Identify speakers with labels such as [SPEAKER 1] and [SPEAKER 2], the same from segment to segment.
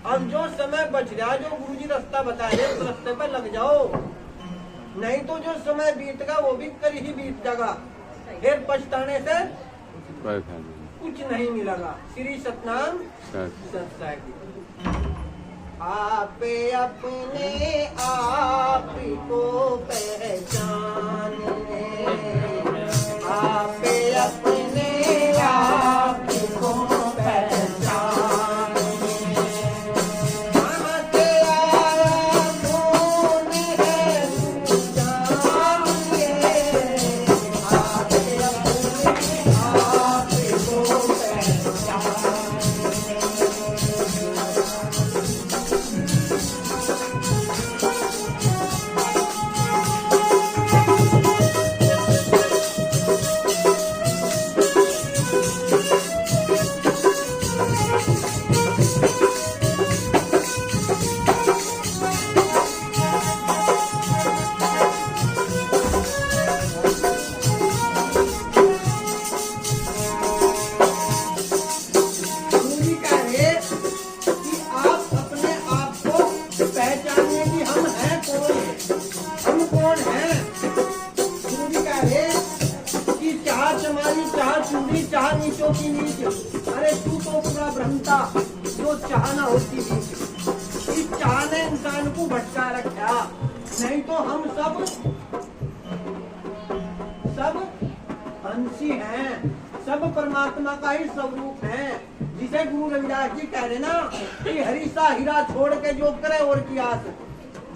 [SPEAKER 1] अब जो समय बच रहा, जो गुरुजी रास्ता बता रहे उस रास्ते पे लग जाओ, नहीं तो जो समय बीतेगा वो भी कर ही बीत जाएगा, फिर पछताने से कुछ नहीं मिलेगा। श्री सतनाम सत्संग। आप अपने आप को पहचाने, आप अपने आप को पहचाने, कहाँ से आया कौन है जानिए, आप अपने आप को पहचाने। अरे तू तो पूरा भ्रमता जो चाहना होती थी, इस चाह ने इंसान को भटका रखा, नहीं तो हम सब अंशी हैं, सब परमात्मा का ही स्वरूप हैं। जिसे गुरु रविदास जी कह रहे ना कि हरि सा हीरा छोड़ के जो करे और की आस,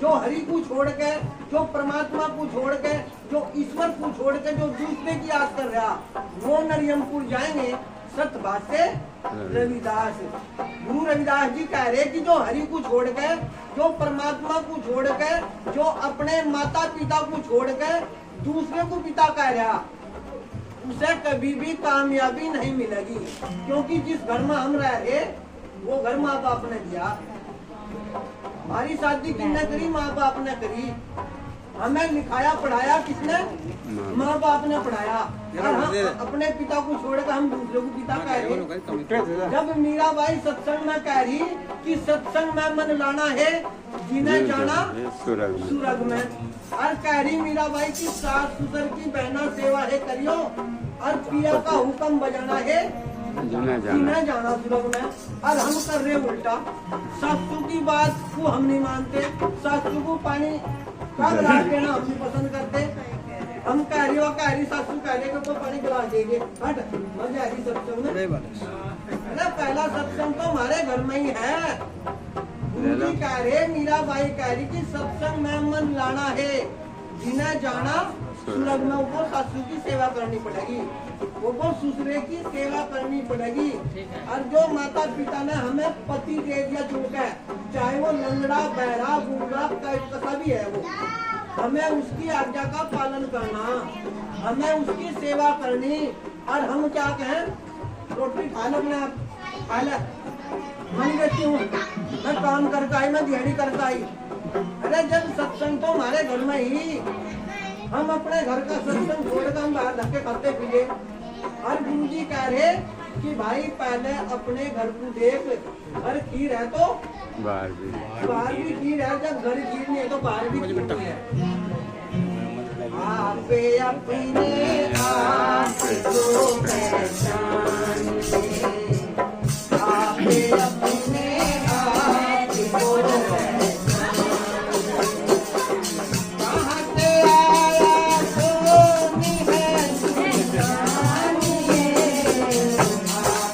[SPEAKER 1] जो हरि को छोड़ के, जो परमात्मा को छोड़ के, जो ईश्वर को छोड़ के जो दूसरे की आस कर रहा, वो नरियमपुर जाएंगे। सतबात से रविदास, गुरु रविदास जी कह रहे कि जो हरि को छोड़ के, जो परमात्मा को छोड़ के, जो अपने माता पिता को छोड़ के दूसरे को पिता कह रहा, उसे कभी भी कामयाबी नहीं मिलेगी। क्योंकि जिस घर में हम रह रहे वो घर माँ बाप ने दिया, हमारी शादी किसने करी? माँ बाप ने करी। हमें लिखाया पढ़ाया किसने? माँ बाप ने पढ़ाया। और हम अपने पिता को छोड़कर हम दूसरे को पिता कह रहे। जब मीराबाई सत्संग में कह रही कि सत्संग में मन लाना है, जिन्हें जाना सुरग में, और कह रही मीराबाई की सास ससुर की बहना सेवा है करियो, और पिया का हुक्म बजाना है जिन्हें जाना सुरग में। और हम कर रहे उल्टा, सासू की बात को हम नहीं मानते, सासू को पानी का गिलास देना हम नहीं पसंद करते। हम कह रही सासू कह रही को पानी गिलास देंगे, हट मजा आ रही सत्संग में। अरे पहला सत्संग तो हमारे घर में ही है। गुरुजी कह रहे, मीराबाई कह रही कि सत्संग में मन लाना है, जिन्हें जाना सुरग में, वो सासू की सेवा करनी पड़ेगी, वो ससुरे की सेवा करनी पड़ेगी। और जो माता पिता ने हमें पति दे दिया चुनकर, चाहे वो लंगड़ा बहरा बूढ़ा कैसा भी है, वो हमें उसकी आज्ञा का पालन करना, हमें उसकी सेवा करनी। और हम क्या कहें, रोटी खा लो, मैं खा ले, मन देती हूँ, मैं काम करके आई, मैं दिहाड़ी करके आई। अरे जब सत्संग तो हमारे घर में ही, हम अपने घर का सत्संग छोड़कर हम बाहर धक्के खाते पिए। और गुरु जी कह रहे कि भाई पहले अपने घर को देख, घर खीर है तो बाहर भी खीर है, जब घर खीर नहीं है तो बाहर भी खीर नहीं है। आप अपने आप को पहचानिए, आप अपने आप को पहचानिए, कहाँ से आया कौन है जानिए,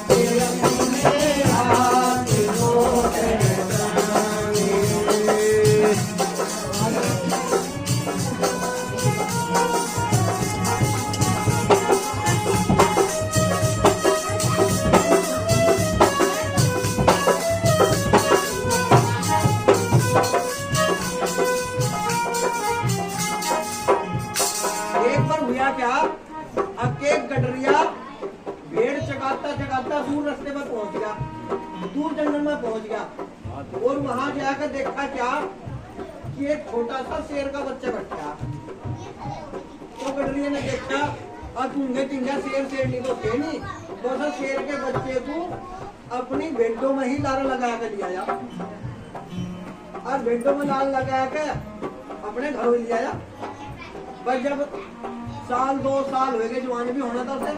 [SPEAKER 1] आप अपने आप को पहचानिए। क्या एक गडरिया भेड़ चगाता चगाता दूर रास्ते पर पहुंच गया, दूर जंगल में पहुंच गया, और वहां जाकर देखा क्या कि एक छोटा सा शेर का बच्चा बैठा। तो गडरिया ने देखा और ढूंढे ढूंढा शेर शेरनी तो थे नहीं, तो शेर के बच्चे को अपनी बेडों में ही लार लगा के लिया जा, और बेडों में लाल लगा के अपने घरों लिया जा। बस जब साल 2 साल हो गए, जवान भी होना था उसे,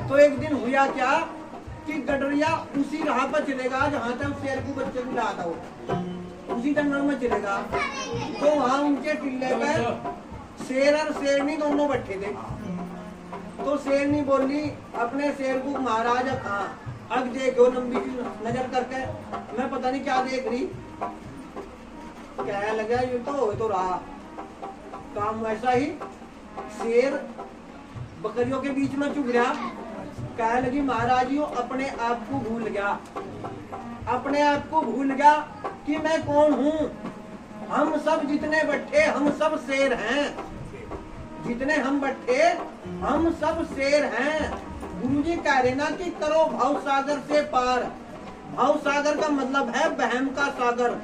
[SPEAKER 1] तो एक दिन हुआ क्या कि गडरिया उसी राह पर चलेगा जहाँ तक शेर को बच्चे को लाता हो, उसी जंगल में चलेगा। तो वहाँ उनके टिल्ले पे शेर और शेरनी दोनों बैठे थे। तो शेरनी बोली अपने शेर को, महाराज हाँ अब देखो लंबी नजर करके, मैं पता नहीं क्या देख रही, क्या लगा ये तो रहा काम वैसा ही। शेर बकरियों के बीच में चुग रहा, कह लगी महाराज जी अपने आप को भूल गया, अपने आप को भूल गया कि मैं कौन हूँ। हम सब जितने बैठे हम सब शेर हैं, जितने हम बैठे हम सब शेर हैं। गुरुजी कह रहे ना कि करो भाव सागर से पार। भाव सागर का मतलब है बहम का सागर।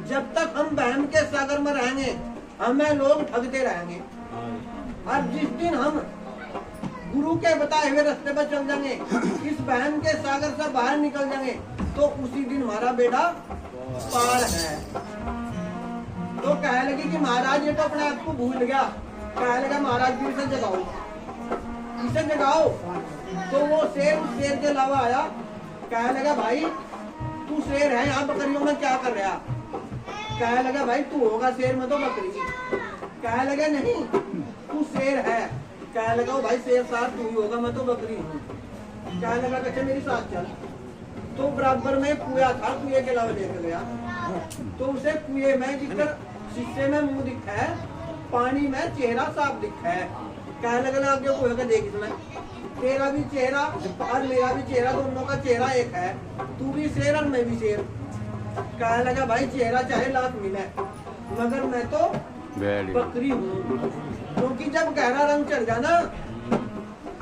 [SPEAKER 1] जब तक हम बहम के सागर में रहेंगे हमें लोग ठगते रहेंगे, और जिस दिन हम गुरु के बताए हुए रास्ते पर चल जाएंगे, इस बहम के सागर से बाहर निकल जाएंगे, तो उसी दिन हमारा बेटा पार है। तो कह लगी कि महाराज ये तो अपने आप को भूल गया। कह लगा महाराज जी इसे जगाओ, इसे जगाओ। तो वो शेर उस शेर के अलावा आया, कह लगा भाई तू शेर है, यहाँ बकरियों में क्या कर रहा। कह लगा भाई तू होगा शेर में तो बकरी। कह लगा नहीं तू शेर है। कह लगा भाई शेर साथ तू ही होगा, मैं तो बकरी हूँ। कह लगा अच्छा मेरी साथ चल। तो बराबर में कुआ था, कुएं के अलावा लेकर गया। तो उसे कुएं में जिधर शीशे में मुंह दिखा है, पानी में चेहरा साफ दिखा है। कह लगा आगे कुएं का देख, इसमें तेरा भी चेहरा और मेरा भी चेहरा, दोनों का चेहरा एक है। तू भी शेर और मैं भी शेर। कह लगा भाई चेहरा चाहे लाख मिले मगर मैं तो बकरी हूँ। क्योंकि जब गहरा रंग चढ़ जाना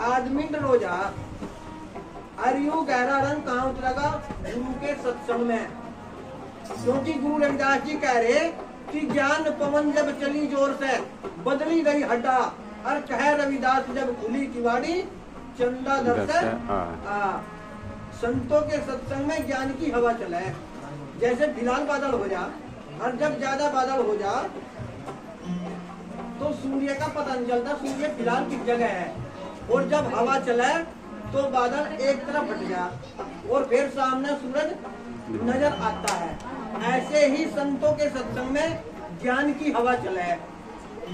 [SPEAKER 1] आदमी डरो जा। और यूं गहरा रंग कहाँ उतरेगा? गुरु के सत्संग में। क्योंकि गुरु रविदास जी कह रहे कि ज्ञान पवन जब चली जोर से बदली गई हड्डा, और कह रविदास जब खुली किवाड़ी चंदा दर से संतों के सत्संग में ज्ञान की हवा चले। जैसे फिलहाल बादल हो जा, और जब ज्यादा बादल हो जा तो सूर्य का पता नहीं चलता सूर्य फिलहाल किस जगह है। और जब हवा चले तो बादल एक तरफ हट जा और फिर सामने सूरज नजर आता है। ऐसे ही संतों के सत्संग में ज्ञान की हवा चले,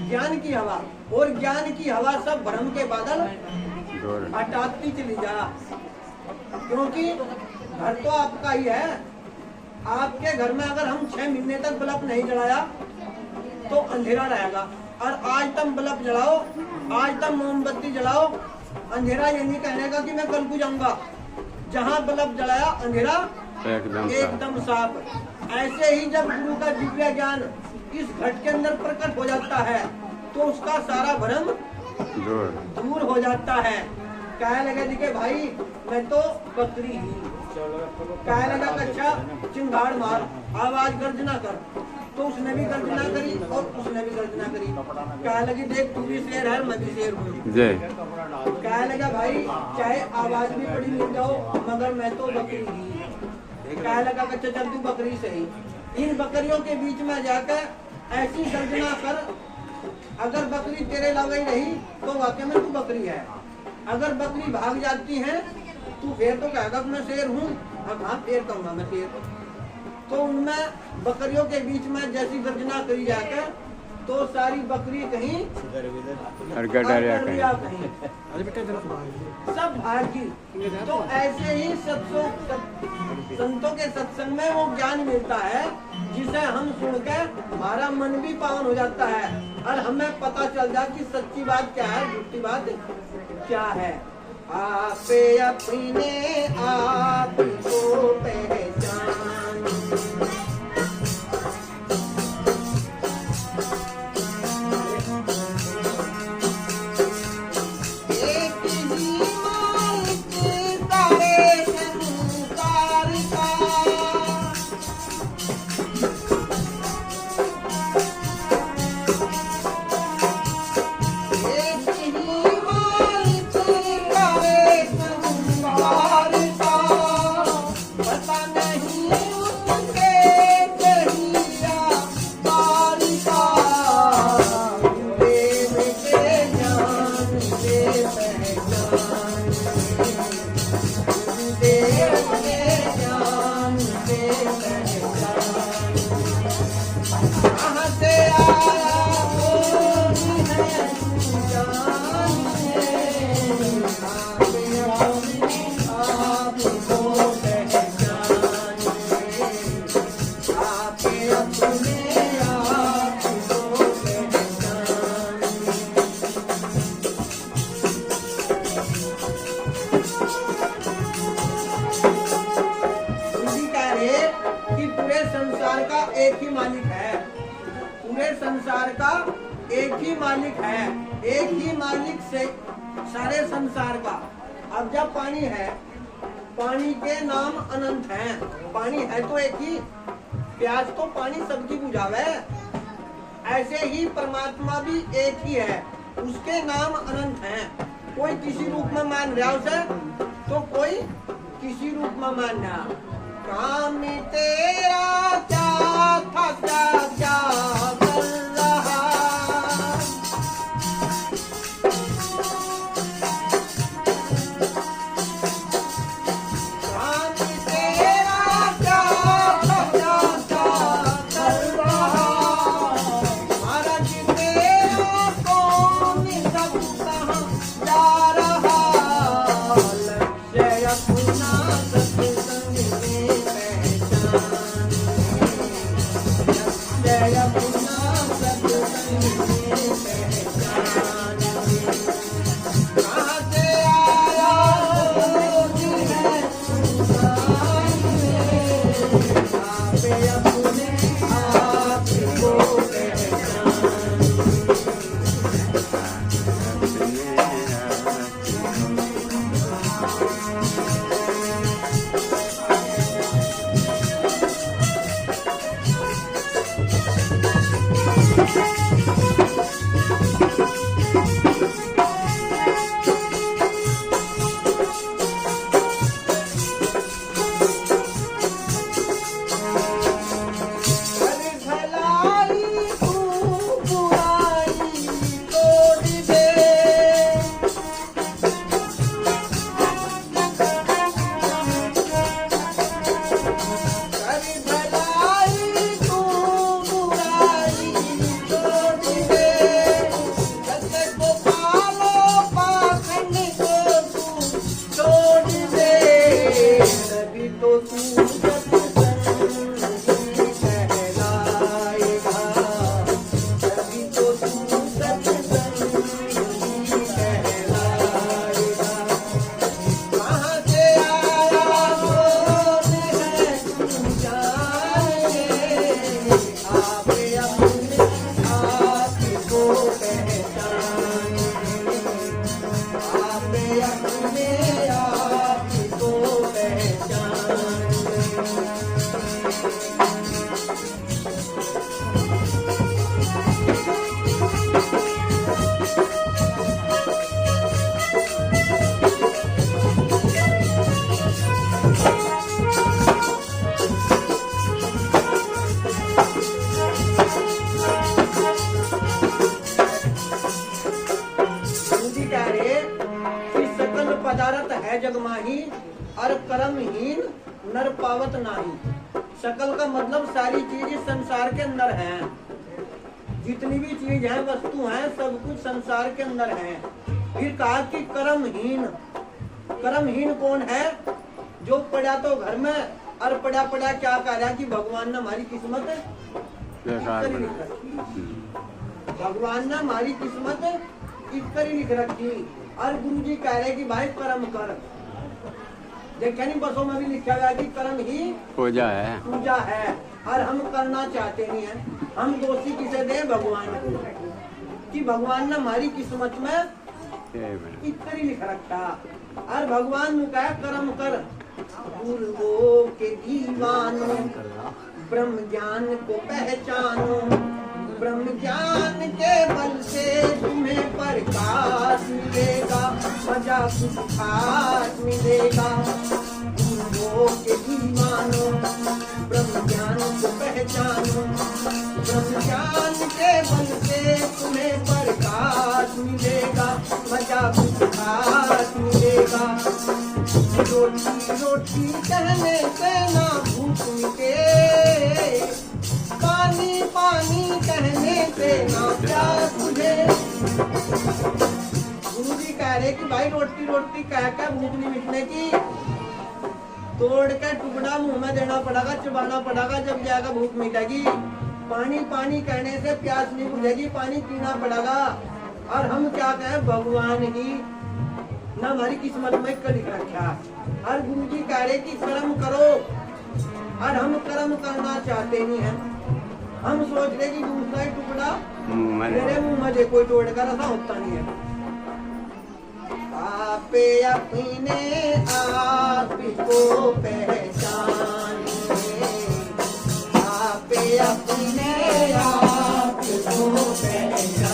[SPEAKER 1] ज्ञान की हवा। और ज्ञान की हवा सब भ्रम के बादल हटाती चली जा। क्योंकि घर तो आपका ही है। आपके घर में अगर हम 6 महीने तक बल्ब नहीं जलाया तो अंधेरा रहेगा। और आज तुम बल्ब जलाओ, आज तुम मोमबत्ती जलाओ, अंधेरा ये नहीं कहने का कि मैं कल को जाऊंगा। जहाँ बल्ब जलाया अंधेरा एकदम साफ। ऐसे ही जब गुरु का दिव्य ज्ञान इस घट के अंदर प्रकट हो जाता है तो उसका सारा भ्रम दूर हो जाता है। कह लगा दिखे भाई मैं तो बकरी ही। कह लगा अच्छा चिंगाड़ मार, आवाज गर्जना कर। तो उसने भी गर्जना करी और उसने भी गर्जना करी। कह लगी देख तू भी शेर है मैं भी शेर हूँ। कह लगा भाई चाहे आवाज भी बड़ी मिल जाओ मगर मैं तो बकरी ही। कह लगा अच्छा चल तू बकरी सही। इन बकरियों के बीच में जाकर ऐसी गर्जना कर, अगर बकरी तेरे अलावा ही रही तो वाकई में तू बकरी है। अगर बकरी भाग जाती है तू फिर तो कहेगा मैं शेर हूँ। अब हाँ फिर कहूँगा मैं शेर। तो उनमें बकरियों के बीच में जैसी गर्जना करी जाकर तो सारी बकरी कहीं सब भागी। तो ऐसे ही संतों के सत्संग में वो ज्ञान मिलता है जिसे हम सुनकर हमारा मन भी पावन हो जाता है और हमें पता चल जाए कि सच्ची बात क्या है झूठी बात क्या है। आप अपने आप को पहचान, एक ही मालिक सारे संसार का। एक ही मालिक सारे संसार का। एक ही मालिक है, पूरे संसार का एक ही मालिक है, एक ही मालिक से सारे संसार का। अब जब पानी है, पानी के नाम अनंत हैं, पानी है तो एक ही, प्यास तो पानी सबकी बुझावे, ऐसे ही परमात्मा भी एक ही है, उसके नाम अनंत हैं। कोई किसी रूप में मान रहा उसे, तो कोई किसी रूप में मान रहा। काम तेरा क्या था, क्या क्या कर रहा, काम तेरा क्या था, क्या क्या कर रहा, महाराज तेरा कौन सब कहाँ जा रहा, लक्ष्य अपना पदार्थ है जगमाही और कर्महीन नर पावत नाही। सकल का मतलब सारी चीज इस संसार के अंदर है, जितनी भी चीज है वस्तु है सब कुछ संसार के अंदर है। फिर कहा कि कर्महीन, कर्महीन कौन है? जो पड़ा तो घर में और पड़ा पड़ा क्या कह रहा कि भगवान ने हमारी किस्मत भगवान ने हमारी किस्मत इक्कर ही लिख रखी। और गुरु जी कह रहे कि भाई कर्म कर। देखा नहीं बसों में भी लिखा गया कि कर्म ही पूजा है और हम करना चाहते नहीं है। हम दोषी किसे दें? भगवान को, कि भगवान ने हमारी किस्मत में इक्कर ही लिख रखा। और भगवान ने कहा कर्म कर। गुरुओं के दीवानों ब्रह्म ज्ञान को पहचानो, ब्रह्म ज्ञान के बल से तुम्हें प्रकाश मिलेगा, मजा कुछ खास मिलेगा। गुरुओं के दीवानो ब्रह्म ज्ञान को पहचानो, ब्रह्म ज्ञान के बल से तुम्हें प्रकाश मिलेगा, मजा कुछ खास मिलेगा। रोटी रोटी कहने से ना भूख मिटे, पानी पानी कहने से ना प्यास बुझे। गुरु जी कह रहे कि भाई रोटी रोटी कह कर भूख नहीं मिटने की, तोड़ के टुकड़ा मुंह में देना पड़ेगा, चबाना पड़ेगा, जब जाएगा भूख मिटेगी। पानी पानी कहने से प्यास नहीं बुझेगी, पानी पीना पड़ेगा। और हम क्या कहें, भगवान ही न हमारी किस्मत में लिख रखा। और गुरु जी कह रहे कि कर्म करो, और हम कर्म करना चाहते नहीं हैं। हम सोच रहे कि दूसरा ही टुकड़ा मेरे मुंह में कोई तोड़कर ऐसा होता नहीं है। आपे अपने आप को पहचानिए, आपे अपने आप को पहचानिए।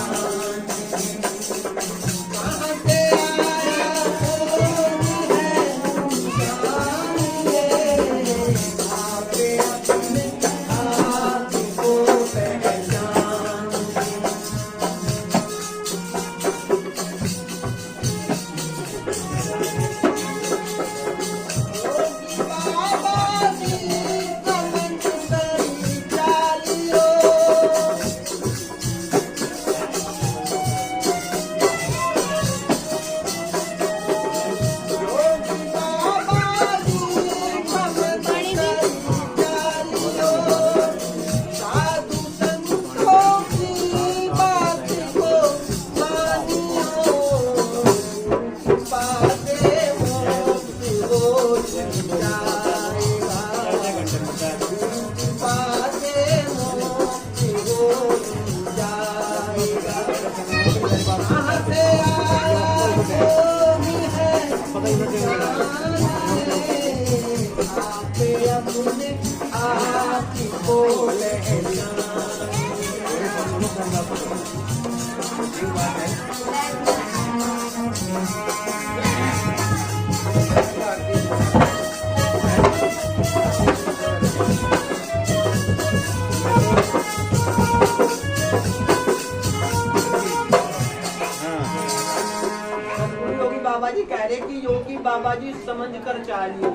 [SPEAKER 1] बाबा जी कह रहे कि योगी बाबा जी समझ कर चालियो।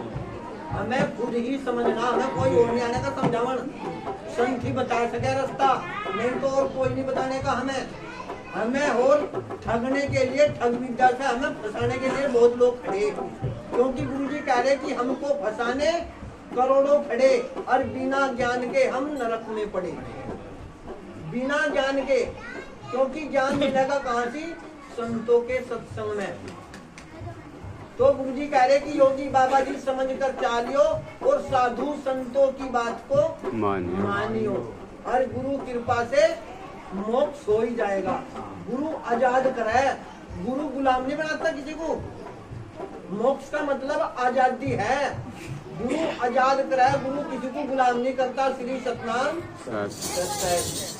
[SPEAKER 1] हमें खुद ही समझना, हमें कोई और नहीं आने का समझावन। संत ही बता सके रास्ता, नहीं तो और कोई नहीं बताने का। हमें और ठगने के लिए, ठग विद्या से हमें फंसाने के लिए बहुत लोग खड़े। क्योंकि गुरु जी कह रहे कि हमको फंसाने करोड़ों खड़े, और बिना ज्ञान के हम नरक में पड़े। बिना ज्ञान के, क्योंकि ज्ञान मिलेगा कहाँ से? संतों के सत्संग में। तो गुरु जी कह रहे कि योगी बाबा जी समझ कर चालियो, और साधु संतों की बात को मानियो, और गुरु कृपा से मोक्ष हो ही जाएगा। गुरु आजाद कराए, गुरु गुलाम नहीं बनाता किसी को। मोक्ष का मतलब आजादी है। गुरु आजाद कराए, गुरु किसी को गुलाम नहीं करता। श्री सतनाम सत्य।